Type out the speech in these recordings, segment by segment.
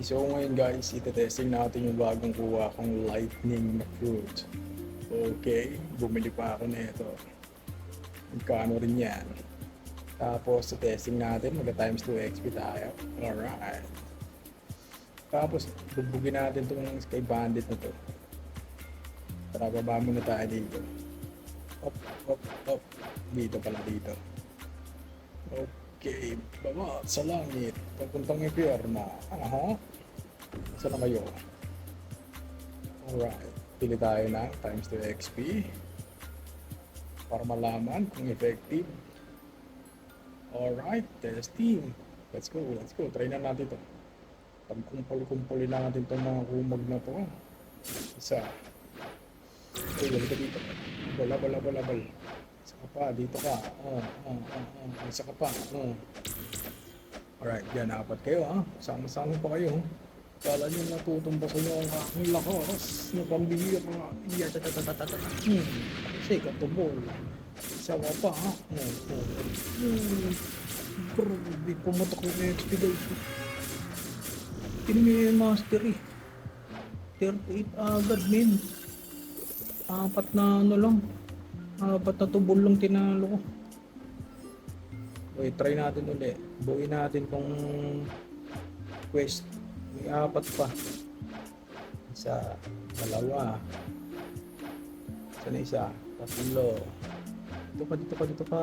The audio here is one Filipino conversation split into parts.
So ngayon guys, itetesting natin yung bagong kuha kong lightning na fruit. Okay, bumili pa ako nito. Magkano rin yan. Tapos sa testing natin, mag times 2 XP tayo. Alright. Tapos bubugin natin itong Sky Bandit na to. Tara, baba muna tayo dito. Up, up, up. Dito pala dito. Okay, baba sa langit. Papuntang impyerno. Aha. Saan na kayo? Alright. Pili tayo ng times 2 XP para malaman kung effective. Alright, testing. Let's go, let's go. Try na natin ito. Pagkumpuli-kumpuli natin itong mga kumag na to. Isa. Okay, lagi ka dito. Bala, bala, bala, bala. Isa ka pa, dito ka. Isa ka pa. Alright, yan, apat kayo ha. Sama-sama pa kayo. Kala nyo natutumbasan nyo ang aking lakas na pambihira. Kasi katubol. Isa ka pa ha. Grabe, pumatak ko na XP guys. Tinan nyo yung mastery. 38 agad min. Apat na ano lang. Apat na tubol lang tinalo ko. Okay, try natin ulit. Buuin natin tong quest. May apat pa. Isa, dalawa. Isa na isa. Tatlo. Dito ka, dito ka, dito ka.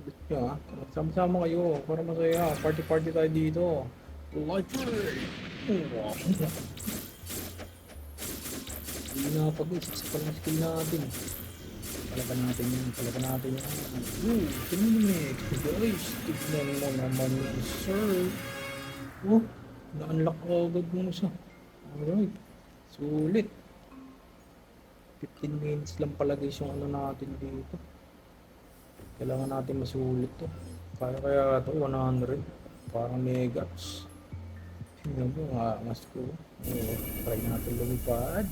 Ulit nyo ha. Sama-sama kayo para masaya. Party-party tayo dito. Life! Hindi na pa guys. Isa pa lang skill natin. Palaban natin yan. Palaban natin yan. Tignan mo guys. Tignan mo naman yan sir. Na-unlock agad mo siya. Alright. Sulit. 15 minutes lang pala guys yung ano natin dito. Kailangan natin masulit to. Kaya to 100. Parang megats. Tingnan mo nga mas ko. Try natin lumipad.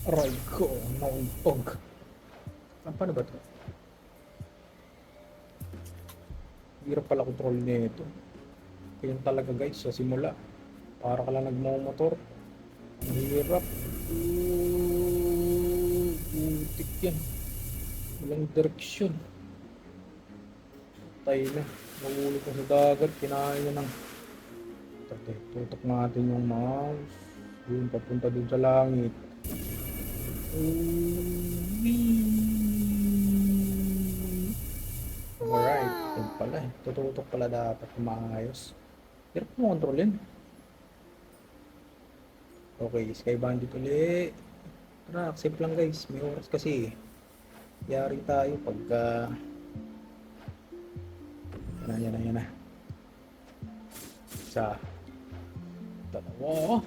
Aray ko. Nauntog. Paano ba to? Hirap pala control nito. Kaya talaga guys sa simula. Para ka lang nagmamotor. Ang hirap. Butik yan. Walang direksyon. Tayo na. Mahulog na sa dagat. Kinain na ng tutok natin yung mouse. Yun, papunta dun sa langit. Alright. Yun pala eh. Tututok pala dapat maayos. Hirap mo kontrolin. Okay, Sky Bandit ulit. Tara, accept lang guys. May oras kasi. Yari tayo pagka... Yan na. Isa. Dalawa.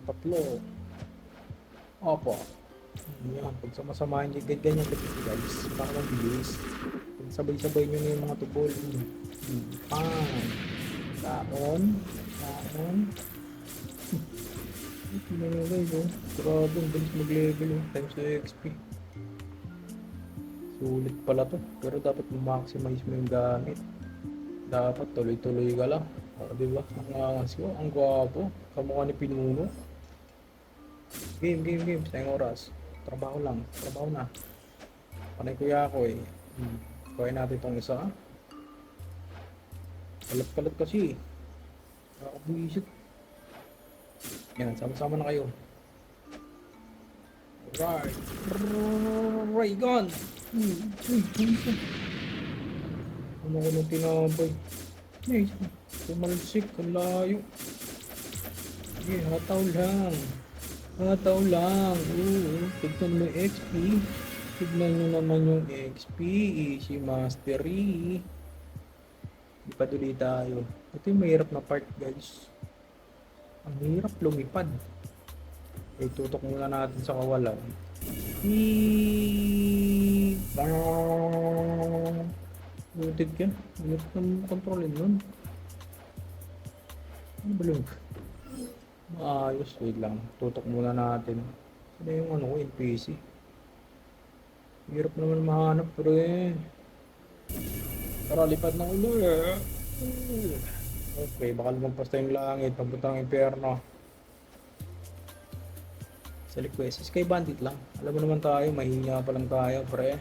Tatlo. Opo. Yan, pag samasamahin nyo, ganyan guys. Para mabilis. Pag sabay-sabay nyo na yung mga tubol. Taon. Tingnan nyo guys, grabe, ang bilis mag-level times 2 XP. Sulit pala to, pero dapat ma-maximize mo yung gamit. Dapat tuloy-tuloy ka lang. Diba? Ang gwapo. Kamukha ni Pinuno. Game. Sayang oras. Trabaho lang. Trabaho na. Panay kuya ako eh. Kuhain natin itong isa. Kalat-kalat kasi. Nakakabuisit. Yan, sama-sama na kayo. Right. Ray gun. Ano ko nung tinapay? Tumalsik, ang layo. Okay, hataw lang. Tignan mo yung XP. Tignan nyo naman yung XP. Easy mastery. Di pa tuloy tayo. Ito yung mahirap na part guys. Ang hirap lumipad. Okay, tutok muna natin sa kawalan. Butit yan. Hirap na kontrolin nun. Ano ba lang? Maayos. Wait lang. Tutok muna natin. Ano yung ano ko? NPC. Hirap naman mahanap pero eh. Tara, lipad ng ulo eh. Okay, baka lumagpas tayong langit, papunta ng impyerno. Sa request, Sky Bandit lang. Alam mo naman tayo, mahihiya pa lang tayo, pre.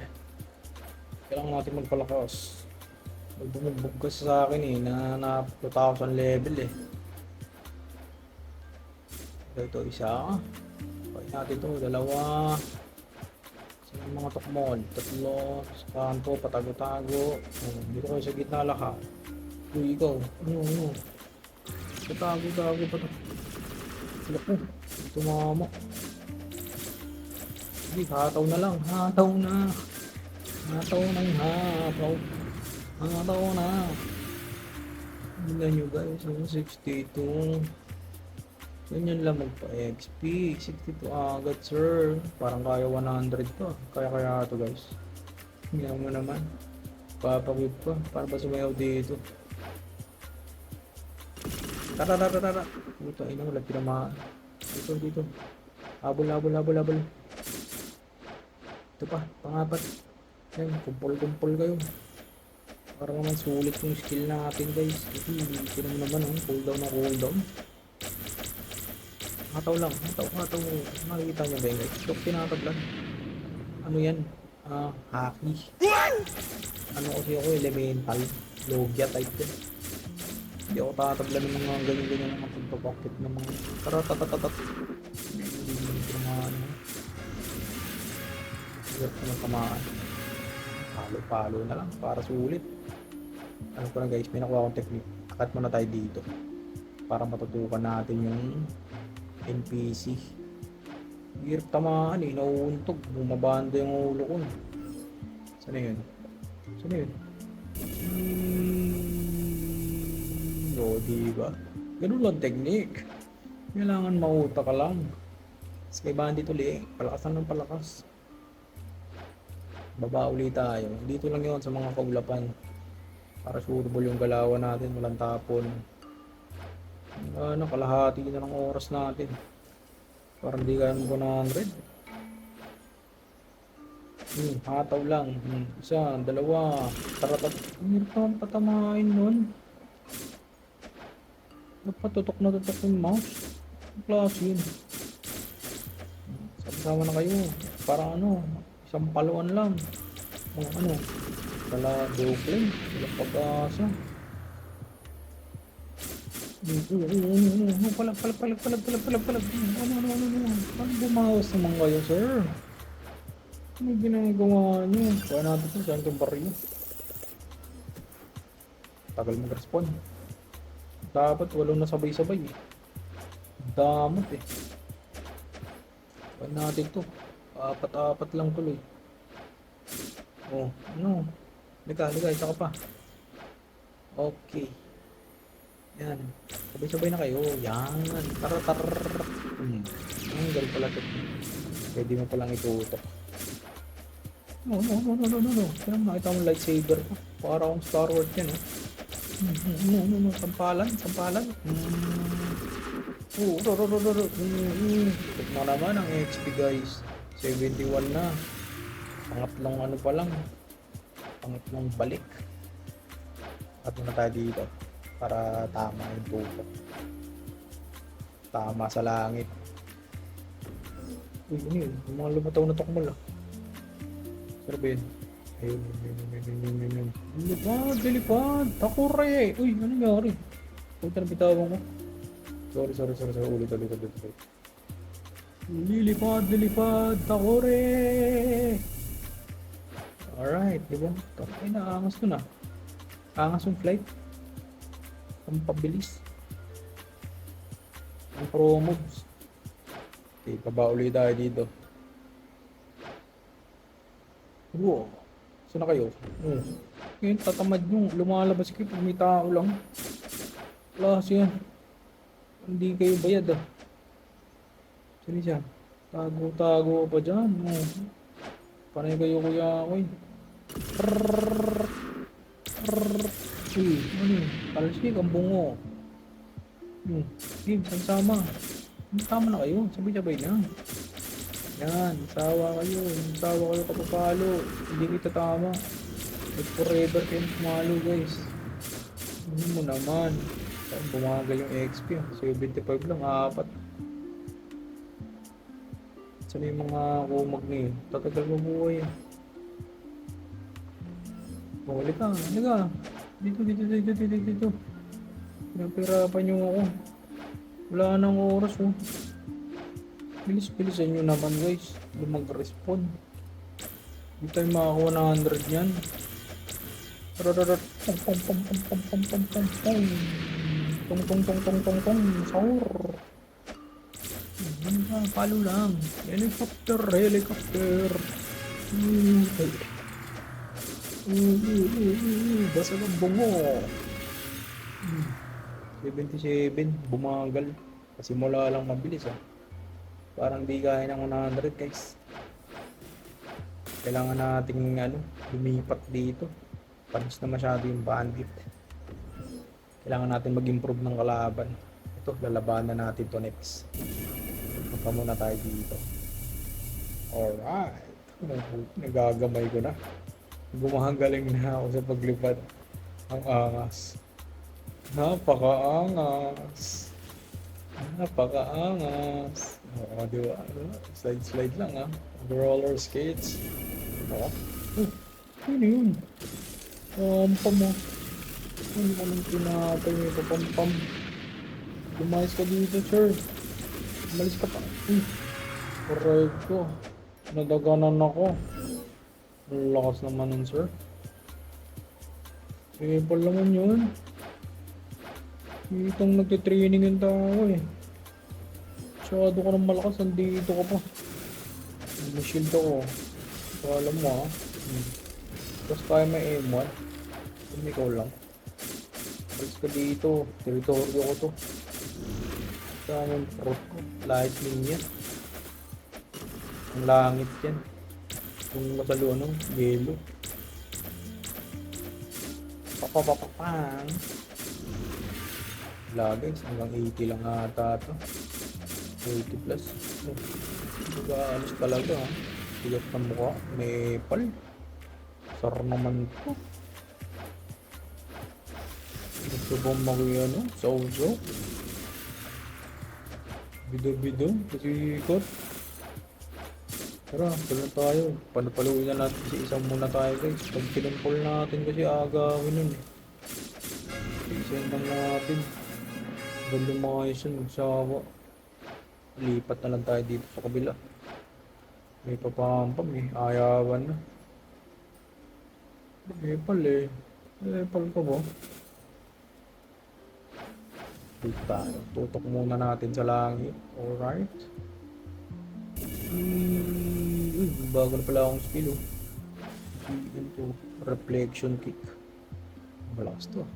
Kailangan natin magpalakas. Bumugbog kasi sa akin eh, na 2,000 level eh. Ito isa. Pagkain natin ito, dalawa. Saan ang mga tukmol? Tatlo. Sa kanto, patago-tago. Dito kayo sa gitna lahat. Uy, ikaw. Ano? Patago-tago pa ito. Sila po. Tumama. Sige, hataw na lang. Hataw na. Hataw ng hataw. Hataw na. Tingnan nyo guys. 62. Ganyan lang magpa-XP. 62 agad sir. Parang kaya 100 to. Kaya to guys. Hindi mo naman. Papagod pa. Paano ba sumayaw dito? Tara. Puta ina, wala tinamaan. Dito. Habol. Ito pa, pangapat. Yan, kumpol kayo. Para naman sulit yung skill natin guys. Ito naman cooldown. Hataw lang. Nakikita nyo ba yun guys? Ito tinatablan. Ano yan? Haki. Ano kasi ako, elemental. Logia type din. Hindi ako tatablan ng mga ganyan ng mga pagpapakit ng mga taratatat. Hindi ko naman. Hirap ko ng tamaan. Palo na lang para sulit. Ano ko na guys, may nakuha akong technique. Akat muna tayo dito. Para matutukan natin yung NPC. Hirap tamaan eh, nauuntog. Bumabanda yung ulo ko. Saan yun? O, diba? Ganun lang technique. Kailangan mauta ka lang. Sky Bandit uli. Palakasan ng palakas. Baba uli tayo. Dito lang yun sa mga kaulapan. Para suitable yung galawan natin. Walang tapon. Kalahati na ng oras natin. Parang di kaya ng 100. Hataw lang. Isa, dalawa. Taratat. Ang hirap naman patamain nun. Napatutok na tutok yung mouse. Ang klase yun. Sama na kayo. Para isang paluan lang. Kala doble. Walang pag-asa. Palag. Ano bumawas naman kayo, sir? Ano ginagawa nyo? Kaya natin ito, saan itong baryo? Tagal mag-respond. Dapat walang nasabay-sabay eh. Damot eh. Kaya natin ito. Apat lang tuloy. Liga, isa ka pa. Okay. Yan. Sabay-sabay na kayo. Yan. Tar. Ang galing pala ito. Pwede mo palang itutok. No. Kaya makita mo lightsaber ko. Para akong Star Wars yan eh. No. Sampalan. Tignan mo naman ang HP guys. 71 na. Pangatlong pa lang. Pangatlong balik. At muna tayo dito. Para tama yung tutok. Tama sa langit. Uy, ano yun? Yung mga lumataw na tukmol ah. Sarap yun. Ayun. Lipad. Takure. Uy, ano nangyari? Puta na bitawan ko. Sorry. Ulit. Lilipad. Takure. Alright, diba? Ay, naangas ko na. Angas yung flight. Ang pabilis. Ang pro moves. Okay, baba ulit tayo dito. Wow. Saan na kayo? Ngayon, tatamad nyo. Lumalabas kayo pag may tao lang. Klase yan. Hindi kayo bayad ah. Saan siya? Tago pa dyan. Panay kayo kuya ako eh. Ano yun? Talsik ang bungo. Game, sama. Tama na kayo. Sabay-sabay na. Yan, sawa kayo kapapalo. Hindi kita tama. Ba't forever kayo pumalo guys? Ano mo naman? Bumagal yung XP. 75 lang, apat. Saan yung mga kumag na yun? Tatagal mo buhay yun. Oh, halika, halika. Dito. Pinapirapan yung ako. Wala nang oras oh. Bilis-bilisan nyo naman guys. Hindi mag-respond. Hindi tayo makakuha ng 100 yan. Rararat. Tong. Saur. Palo lang. Helicopter. Basag ang bungo. 77. Bumagal. Kasi mula lang mabilis ah. Parang di kaya ng 100 guys. Kailangan nating lumipat dito. Panis na masyado yung bandit. Kailangan natin mag-improve ng kalaban. Ito, lalabanan natin to next. Punta muna tayo dito. Alright. Nagagamay ko na. Gumagaling na ako sa paglipad. Ang angas. Napakaangas. Oo, diba? Slide lang ah. Roller skates. Ano yun? Pampam mo. Ano ka nang pinatay mo ito, pampam? Lumayas ka dito, sir. Umalis ka pa. Correct ko. Nadaganan ako. Ang lakas naman nun, sir. Sige pa naman yun. Itong nagtitraining yung tao eh. Masyado ka ng malakas, nandito ka pa. May shield ako. So alam mo ah. Tapos tayo may M1. Hindi ikaw lang. Balis ka dito. Teritoryo ko to. Saan yung fruit ko? Lightning yan. Ang langit yan. Kung masalo yellow. Papapapapang. Wala guys, hanggang 80 lang ata ito. 80 plus. Alis talaga ha. Tigat ng mukha. Nepal. Sar naman ito. Gusto bang makuha sauso? Bido. Kasi ikot. Tara, tuloy tayo. Panupaluin na natin si isang muna tayo guys. Pag pinampol natin kasi agawin nun eh. Isend lang natin. Ganda mga isun, magsawa. Lipat na lang tayo dito sa kabila. May papampam eh, ayawan na. Nepal eh. Nepal pa ba? Dito tayo. Tutok muna natin sa langit. Alright. Bago na pala akong skill oh. Ito, reflection kick. Malakas to ah.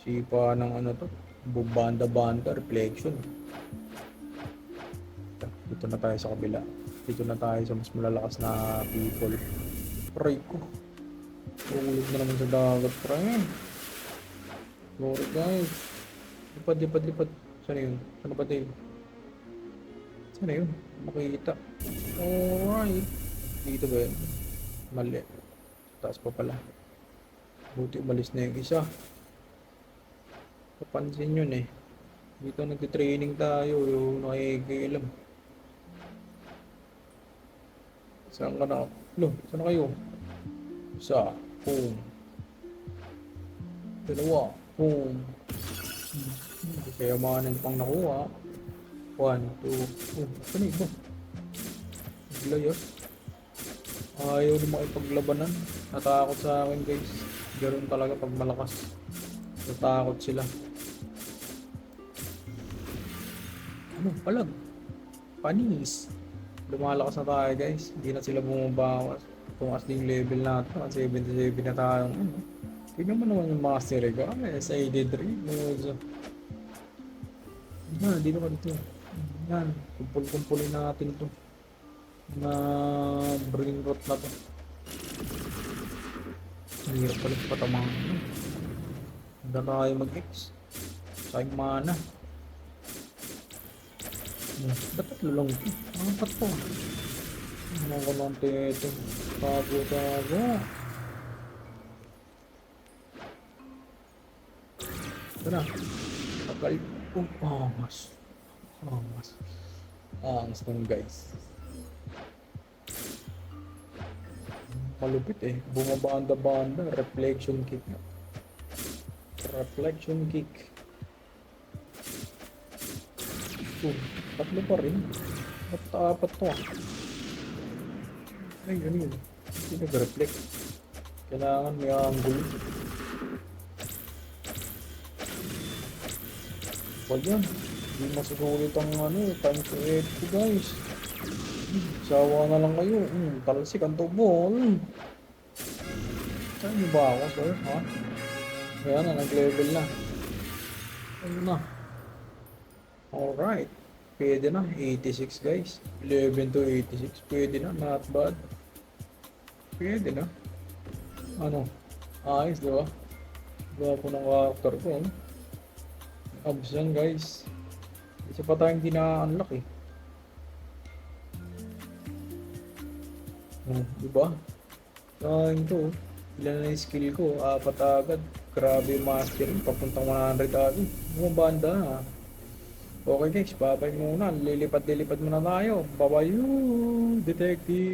Sipa ng to. Banda, reflection. Dito na tayo sa kabila. Dito na tayo sa mas malalakas na people. Pray ko. Ulog na naman sa dagat, pray. Sorry guys. Lipad. Saan yun? Saan ba tayo? Saan yun? Makikita. Alright. Dito ba yun? Mali. Taas pa pala. Buti umalis na yung isa. Kapansin yun eh. Dito nagtitraining tayo. Yung nakikialam. Saan ka na? Saan na kayo? Isa. Boom. Dalawa. Boom. Kaya manan pang nakuha. 1, 2. Saan ito? Naglayas. Ayaw na makipaglabanan. Natakot sa akin guys. Ganoon talaga pag malakas. Natakot sila. Palag. Panis. Lumalakas na tayo guys. Hindi na sila bumabawas. Tumas din yung level natin. 77 na tayo. Tignan mo naman yung master ego. SID3. Yan, di naman ito. Yan. Kumpul-kumpulin natin ito. Na brain rot na to. Ang hirap pala sa patamang. Hindi na tayo mag-X. Sayang mana. Ba't tatlo lang ito? Apat po. Ano ko lang ito? Tago. Ito na. Tagal. Angas. Angas. Angas nun guys. Malupit eh. Bumabanda-banda. Reflection kick na. Reflection kick. Tatlo pa rin. Apat to ah. Ay, ano yun? Hindi nag-reflect. Kailangan may angle. Wala yan. Hindi masusulit ang time to edit ko guys. Sawa na lang kayo. Talsik ang tubo. Saan niyo ba ako sir? Ha? Kaya na, nag-level na. Ano na? Alright. Pwede na. 86 guys. 11 to 86. Pwede na. Not bad. Pwede na. Ano? Ayos, di ba? Gwapo ng character ko. Abs yan guys. Isa pa tayong di na-unlock eh. Diba? Sayang to. Ilan na yung skill ko? 4 agad. Grabe yung mastering. Papuntang 100 agad. Bumabanda ha. Okay guys, babay muna. Lilipad-lilipad muna tayo. Bye-bye, detective.